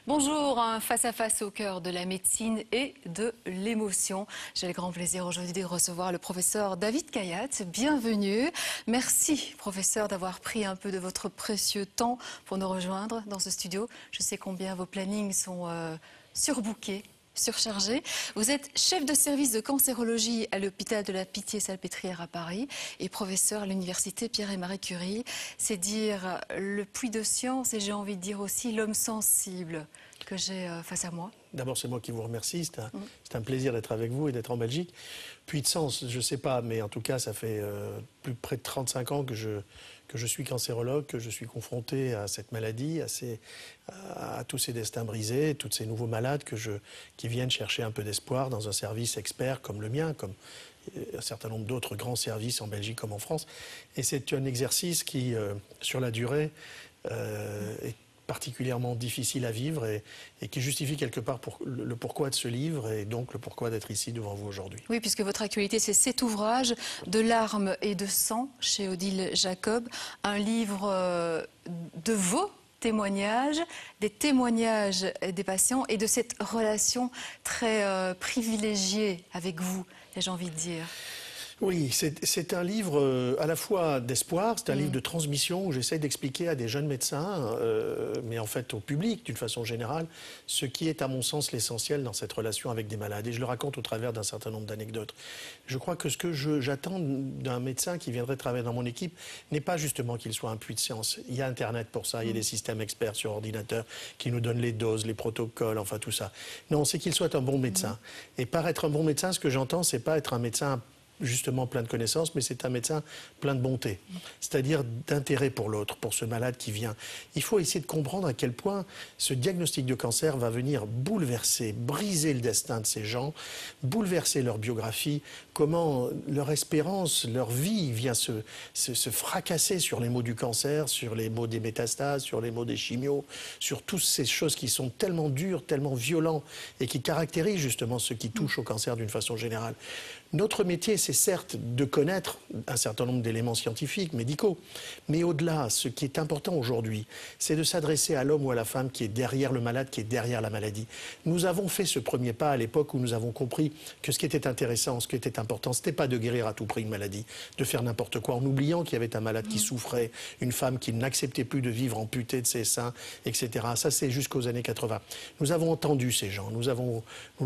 Bonjour, un face-à-face au cœur de la médecine et de l'émotion. J'ai le grand plaisir aujourd'hui de recevoir le professeur David Kayat. Bienvenue. Merci, professeur, d'avoir pris un peu de votre précieux temps pour nous rejoindre dans ce studio. Je sais combien vos plannings sont surbookés, surchargé. Vous êtes chef de service de cancérologie à l'hôpital de la Pitié-Salpêtrière à Paris et professeur à l'université Pierre et Marie Curie. C'est dire le puits de science et j'ai envie de dire aussi l'homme sensible que j'ai face à moi. D'abord, c'est moi qui vous remercie. C'est un plaisir d'être avec vous et d'être en Belgique. Puits de sens, je ne sais pas, mais en tout cas, ça fait plus près de 35 ans que je suis cancérologue, que je suis confronté à cette maladie, à tous ces destins brisés, tous ces nouveaux malades qui viennent chercher un peu d'espoir dans un service expert comme le mien, comme un certain nombre d'autres grands services en Belgique comme en France. Et c'est un exercice qui, sur la durée, est particulièrement difficile à vivre et qui justifie quelque part le pourquoi de ce livre et donc le pourquoi d'être ici devant vous aujourd'hui. Oui, puisque votre actualité, c'est cet ouvrage, De larmes et de sang, chez Odile Jacob, un livre de vos témoignages, des témoignages des patients et de cette relation très privilégiée avec vous, j'ai envie de dire. Oui, c'est un livre à la fois d'espoir, c'est un livre de transmission où j'essaie d'expliquer à des jeunes médecins, mais en fait au public d'une façon générale, ce qui est à mon sens l'essentiel dans cette relation avec des malades. Et je le raconte au travers d'un certain nombre d'anecdotes. Je crois que ce que j'attends d'un médecin qui viendrait travailler dans mon équipe n'est pas justement qu'il soit un puits de science. Il y a Internet pour ça, il y a des systèmes experts sur ordinateur qui nous donnent les doses, les protocoles, enfin tout ça. Non, c'est qu'il soit un bon médecin. Et par être un bon médecin, ce que j'entends, c'est pas être un médecin justement plein de connaissances, mais c'est un médecin plein de bonté, c'est-à-dire d'intérêt pour l'autre, pour ce malade qui vient. Il faut essayer de comprendre à quel point ce diagnostic de cancer va venir bouleverser, briser le destin de ces gens, bouleverser leur biographie, comment leur espérance, leur vie vient se fracasser sur les maux du cancer, sur les maux des métastases, sur les maux des chimios, sur toutes ces choses qui sont tellement dures, tellement violentes et qui caractérisent justement ceux qui touchent au cancer d'une façon générale. Notre métier, c'est certes de connaître un certain nombre d'éléments scientifiques, médicaux, mais au-delà, ce qui est important aujourd'hui, c'est de s'adresser à l'homme ou à la femme qui est derrière le malade, qui est derrière la maladie. Nous avons fait ce premier pas à l'époque où nous avons compris que ce qui était intéressant, ce qui était important, ce n'était pas de guérir à tout prix une maladie, de faire n'importe quoi, en oubliant qu'il y avait un malade qui souffrait, une femme qui n'acceptait plus de vivre amputée de ses seins, etc. Ça, c'est jusqu'aux années 80. Nous avons entendu ces gens, nous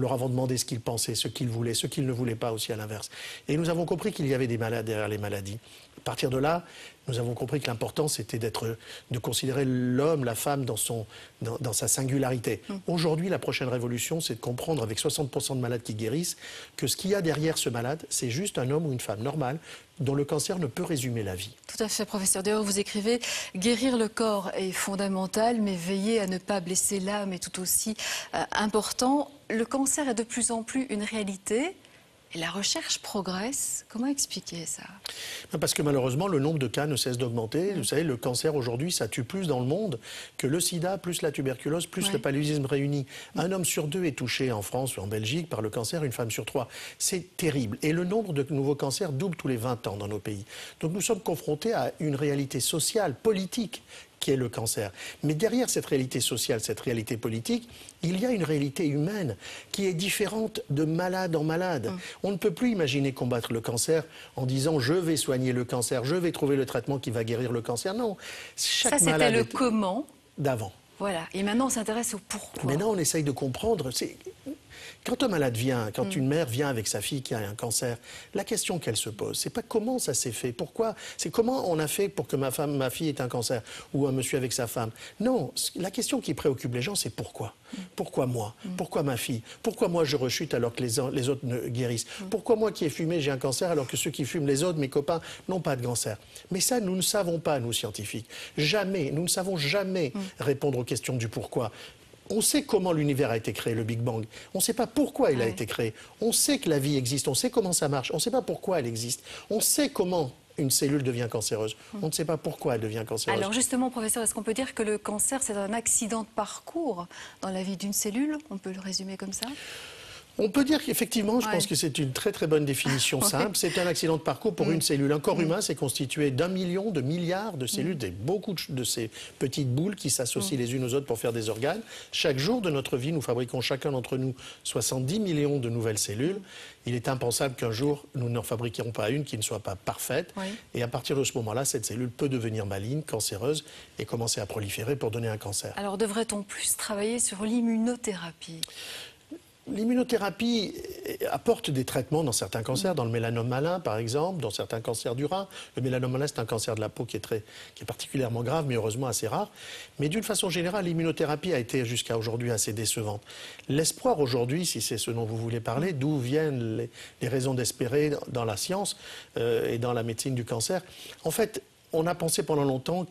leur avons demandé ce qu'ils pensaient, ce qu'ils voulaient, ce qu'ils ne voulaient pas aussi à l'inverse. Et nous avons compris qu'il y avait des malades derrière les maladies. À partir de là, nous avons compris que l'important, c'était de considérer l'homme, la femme dans sa singularité. Aujourd'hui, la prochaine révolution, c'est de comprendre, avec 60% de malades qui guérissent, que ce qu'il y a derrière ce malade, c'est juste un homme ou une femme normale dont le cancer ne peut résumer la vie. Tout à fait, professeur. D'ailleurs, vous écrivez « Guérir le corps est fondamental, mais veiller à ne pas blesser l'âme est tout aussi important ». Le cancer est de plus en plus une réalité. Et la recherche progresse. Comment expliquer ça? Parce que malheureusement, le nombre de cas ne cesse d'augmenter. Vous savez, le cancer aujourd'hui, ça tue plus dans le monde que le sida, plus la tuberculose, plus le paludisme réunis. Un homme sur deux est touché en France ou en Belgique par le cancer, une femme sur trois. C'est terrible. Et le nombre de nouveaux cancers double tous les 20 ans dans nos pays. Donc nous sommes confrontés à une réalité sociale, politique, qui est le cancer. Mais derrière cette réalité sociale, cette réalité politique, il y a une réalité humaine qui est différente de malade en malade. On ne peut plus imaginer combattre le cancer en disant « je vais soigner le cancer, je vais trouver le traitement qui va guérir le cancer ». Non. Ça, c'était le comment d'avant. Voilà. Et maintenant, on s'intéresse au pourquoi. Maintenant, on essaye de comprendre. Quand un malade vient, quand une mère vient avec sa fille qui a un cancer, la question qu'elle se pose, c'est pas comment ça s'est fait, pourquoi, c'est comment on a fait pour que ma fille ait un cancer, ou un monsieur avec sa femme. Non, la question qui préoccupe les gens, c'est pourquoi. Pourquoi moi? Pourquoi ma fille? Pourquoi moi je rechute alors que les autres ne guérissent? Pourquoi moi qui ai fumé, j'ai un cancer alors que ceux qui fument, les autres, mes copains, n'ont pas de cancer? Mais ça, nous ne savons pas, nous scientifiques. Jamais, nous ne savons jamais répondre aux questions du pourquoi. On sait comment l'univers a été créé, le Big Bang. On ne sait pas pourquoi il a été créé. On sait que la vie existe, on sait comment ça marche. On ne sait pas pourquoi elle existe. On sait comment une cellule devient cancéreuse. On ne sait pas pourquoi elle devient cancéreuse. Alors justement, professeur, est-ce qu'on peut dire que le cancer, c'est un accident de parcours dans la vie d'une cellule? On peut le résumer comme ça? On peut dire qu'effectivement, je pense que c'est une très très bonne définition simple. C'est un accident de parcours pour une cellule. Un corps humain, c'est constitué d'1 million de milliards de cellules, beaucoup de ces petites boules qui s'associent les unes aux autres pour faire des organes. Chaque jour de notre vie, nous fabriquons chacun d'entre nous 70 millions de nouvelles cellules. Il est impensable qu'un jour, nous n'en fabriquerons pas une qui ne soit pas parfaite. Et à partir de ce moment-là, cette cellule peut devenir maligne, cancéreuse et commencer à proliférer pour donner un cancer. Alors devrait-on plus travailler sur l'immunothérapie ? L'immunothérapie apporte des traitements dans certains cancers, dans le mélanome malin par exemple, dans certains cancers du rein. Le mélanome malin, c'est un cancer de la peau qui est particulièrement grave, mais heureusement assez rare. Mais d'une façon générale, l'immunothérapie a été jusqu'à aujourd'hui assez décevante. L'espoir aujourd'hui, si c'est ce dont vous voulez parler, d'où viennent les raisons d'espérer dans la science et dans la médecine du cancer, en fait, on a pensé pendant longtemps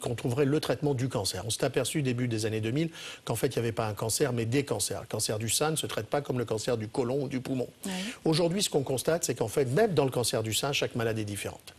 qu'on trouverait le traitement du cancer. On s'est aperçu début des années 2000 qu'en fait, il n'y avait pas un cancer, mais des cancers. Le cancer du sein ne se traite pas comme le cancer du côlon ou du poumon. Aujourd'hui, ce qu'on constate, c'est qu'en fait, même dans le cancer du sein, chaque maladie est différente.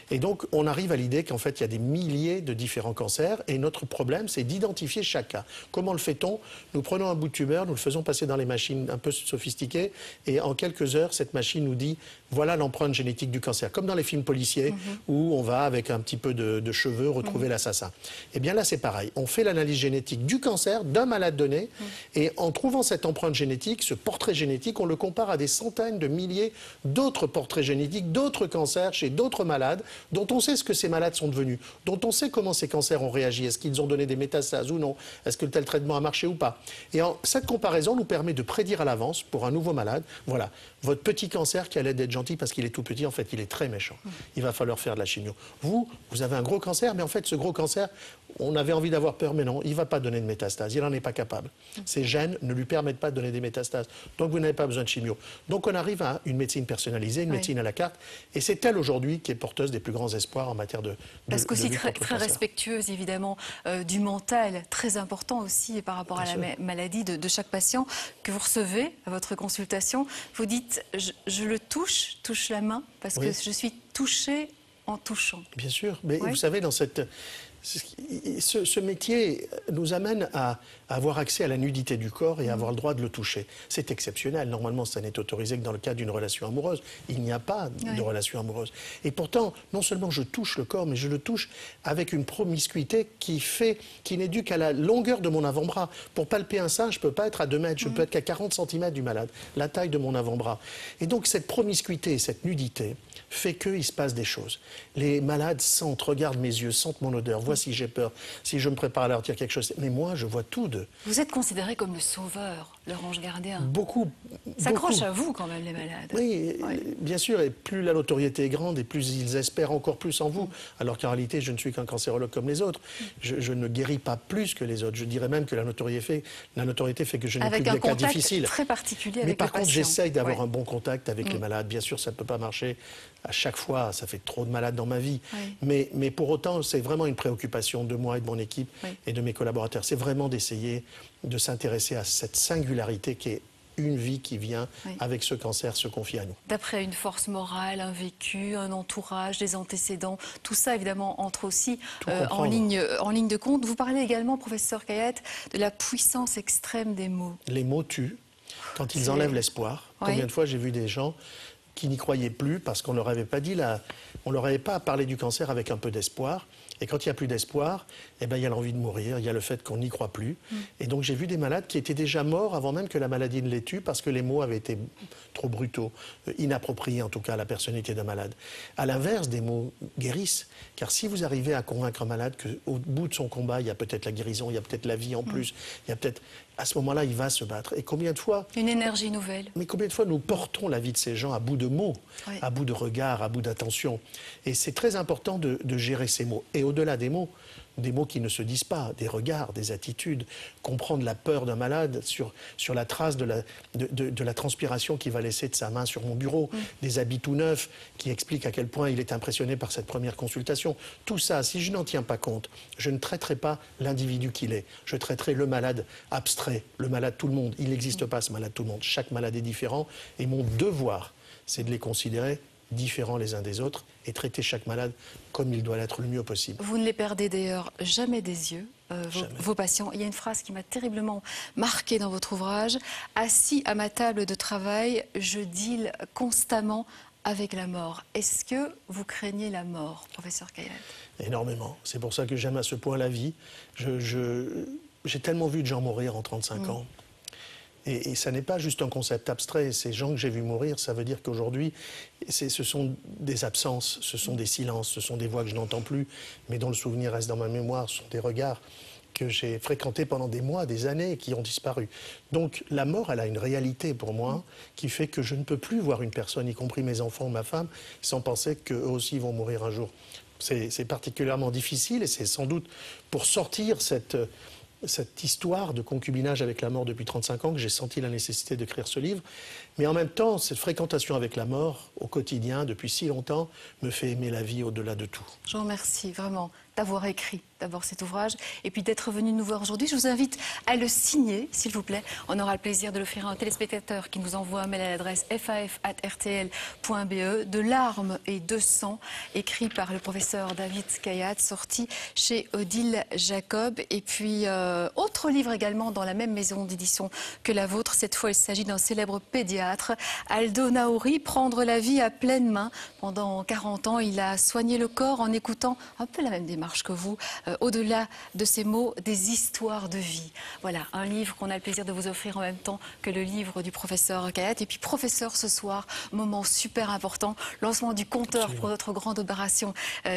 Et donc, on arrive à l'idée qu'en fait, il y a des milliers de différents cancers et notre problème, c'est d'identifier chaque cas. Comment le fait-on? Nous prenons un bout de tumeur, nous le faisons passer dans les machines un peu sophistiquées et en quelques heures, cette machine nous dit voilà l'empreinte génétique du cancer. Comme dans les films policiers où on va, avec un petit peu de cheveux, retrouver l'assassin. Eh bien là, c'est pareil. On fait l'analyse génétique du cancer d'un malade donné et en trouvant cette empreinte génétique, ce portrait génétique, on le compare à des centaines de milliers d'autres portraits génétiques, d'autres cancers chez d'autres malades dont on sait ce que ces malades sont devenus, dont on sait comment ces cancers ont réagi, est-ce qu'ils ont donné des métastases ou non, est-ce que tel traitement a marché ou pas. Et cette comparaison nous permet de prédire à l'avance pour un nouveau malade, voilà, votre petit cancer qui a l'air d'être gentil parce qu'il est tout petit, en fait il est très méchant. Il va falloir faire de la chimio. Vous avez un gros cancer, mais en fait ce gros cancer, on avait envie d'avoir peur, mais non, il ne va pas donner de métastases, il n'en est pas capable. Ses gènes ne lui permettent pas de donner des métastases, donc vous n'avez pas besoin de chimio. Donc on arrive à une médecine personnalisée, une médecine à la carte, et c'est elle aujourd'hui qui est porteuse des plus grands espoirs en matière de parce qu'aussi très respectueuse évidemment du mental, très important aussi par rapport à la maladie de chaque patient que vous recevez à votre consultation. Vous dites je le touche la main parce que je suis touchée en touchant. Bien sûr, mais vous savez dans ce métier nous amène à avoir accès à la nudité du corps et à avoir le droit de le toucher. C'est exceptionnel. Normalement, ça n'est autorisé que dans le cadre d'une relation amoureuse. Il n'y a pas de relation amoureuse. Et pourtant, non seulement je touche le corps, mais je le touche avec une promiscuité qui n'est due qu'à la longueur de mon avant-bras. Pour palper un sein, je ne peux pas être à 2 mètres, je peux être qu'à 40 cm du malade, la taille de mon avant-bras. Et donc cette promiscuité, cette nudité, fait qu'il se passe des choses. Les malades sentent, regardent mes yeux, sentent mon odeur, voient si j'ai peur, si je me prépare à leur dire quelque chose. Mais moi, je vois tout d'eux. Vous êtes considéré comme le sauveur, leur ange gardien. Beaucoup. S'accrochent à vous quand même, les malades. Oui, bien sûr, et plus la notoriété est grande, et plus ils espèrent encore plus en vous. Alors qu'en réalité, je ne suis qu'un cancérologue comme les autres. Je ne guéris pas plus que les autres. Je dirais même que la notoriété fait que je n'ai plus que des cas difficiles. Très particulier avec mais par le contre, patient. j'essaye d'avoir un bon contact avec les malades. Bien sûr, ça ne peut pas marcher à chaque fois. Ça fait trop de malades dans ma vie. Mais pour autant, c'est vraiment une préoccupation de moi et de mon équipe et de mes collaborateurs. C'est vraiment d'essayer de s'intéresser à cette singularité qui est une vie qui vient avec ce cancer se confier à nous. D'après une force morale, un vécu, un entourage, des antécédents, tout ça évidemment entre aussi en ligne de compte. Vous parlez également, professeur Kayat, de la puissance extrême des mots. Les mots tuent quand ils enlèvent l'espoir. Combien de fois j'ai vu des gens qui n'y croyaient plus parce qu'on ne leur avait pas dit, on leur avait pas parlé du cancer avec un peu d'espoir. Et quand il n'y a plus d'espoir, eh ben, il y a l'envie de mourir, il y a le fait qu'on n'y croit plus. Et donc j'ai vu des malades qui étaient déjà morts avant même que la maladie ne les tue parce que les mots avaient été trop brutaux, inappropriés en tout cas à la personnalité d'un malade. À l'inverse, des mots guérissent. Car si vous arrivez à convaincre un malade qu'au bout de son combat, il y a peut-être la guérison, il y a peut-être la vie en plus, il y a peut-être... À ce moment-là, il va se battre. Et combien de fois... Une énergie nouvelle. Mais combien de fois nous portons la vie de ces gens à bout de mots, à bout de regard, à bout d'attention. Et c'est très important de gérer ces mots. Et au-delà des mots qui ne se disent pas, des regards, des attitudes, comprendre la peur d'un malade sur la trace de la transpiration qu'il va laisser de sa main sur mon bureau, des habits tout neufs qui expliquent à quel point il est impressionné par cette première consultation. Tout ça, si je n'en tiens pas compte, je ne traiterai pas l'individu qu'il est. Je traiterai le malade abstrait, le malade tout le monde. Il n'existe pas ce malade tout le monde. Chaque malade est différent et mon devoir, c'est de les considérer différents les uns des autres et traiter chaque malade comme il doit l'être le mieux possible. Vous ne les perdez d'ailleurs jamais des yeux. vos patients. Il y a une phrase qui m'a terriblement marquée dans votre ouvrage. « Assis à ma table de travail, je deal constamment avec la mort ». Est-ce que vous craignez la mort, professeur Kayat? Énormément. C'est pour ça que j'aime à ce point la vie. J'ai tellement vu de gens mourir en 35 ans. Et ça n'est pas juste un concept abstrait. Ces gens que j'ai vus mourir, ça veut dire qu'aujourd'hui, ce sont des absences, ce sont des silences, ce sont des voix que je n'entends plus, mais dont le souvenir reste dans ma mémoire. Ce sont des regards que j'ai fréquentés pendant des mois, des années, qui ont disparu. Donc la mort, elle a une réalité pour moi qui fait que je ne peux plus voir une personne, y compris mes enfants ou ma femme, sans penser qu'eux aussi vont mourir un jour. C'est particulièrement difficile et c'est sans doute pour sortir cette histoire de concubinage avec la mort depuis 35 ans que j'ai senti la nécessité d'écrire ce livre. Mais en même temps, cette fréquentation avec la mort au quotidien, depuis si longtemps, me fait aimer la vie au-delà de tout. Je vous remercie vraiment d'avoir écrit d'abord cet ouvrage et puis d'être venu nous voir aujourd'hui. Je vous invite à le signer, s'il vous plaît. On aura le plaisir de l'offrir à un téléspectateur qui nous envoie un mail à l'adresse faf@rtl.be. De larmes et de sang, écrit par le professeur David Kayat, sorti chez Odile Jacob. Et puis, autre livre également dans la même maison d'édition que la vôtre. Cette fois, il s'agit d'un célèbre pédiatre, Aldo Naouri, prendre la vie à pleine main. Pendant 40 ans, il a soigné le corps en écoutant un peu la même démarche que vous, au-delà de ces mots, des histoires de vie. Voilà, un livre qu'on a le plaisir de vous offrir en même temps que le livre du professeur Kayat. Et puis professeur, ce soir, moment super important, lancement du compteur pour notre grande opération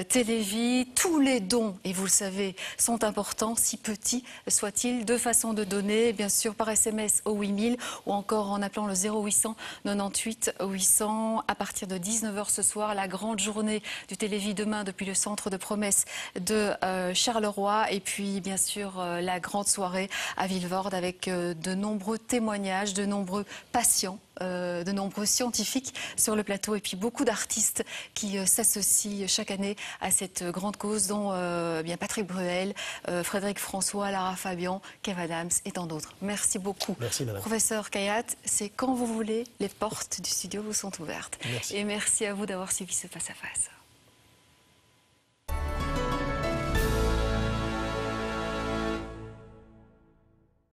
Télévie. Tous les dons, et vous le savez, sont importants, si petits soient-ils. Deux façons de donner, bien sûr par SMS au 8000 ou encore en appelant le 0800 98 800. À partir de 19h ce soir, la grande journée du Télévie demain depuis le centre de promesse de Charleroi, et puis bien sûr la grande soirée à Vilvorde avec de nombreux témoignages, de nombreux patients, de nombreux scientifiques sur le plateau et puis beaucoup d'artistes qui s'associent chaque année à cette grande cause, dont bien Patrick Bruel, Frédéric François, Lara Fabian, Kev Adams et tant d'autres. Merci beaucoup. Merci, madame. Professeur Kayat, c'est quand vous voulez, les portes du studio vous sont ouvertes. Merci. Et merci à vous d'avoir suivi ce face-à-face.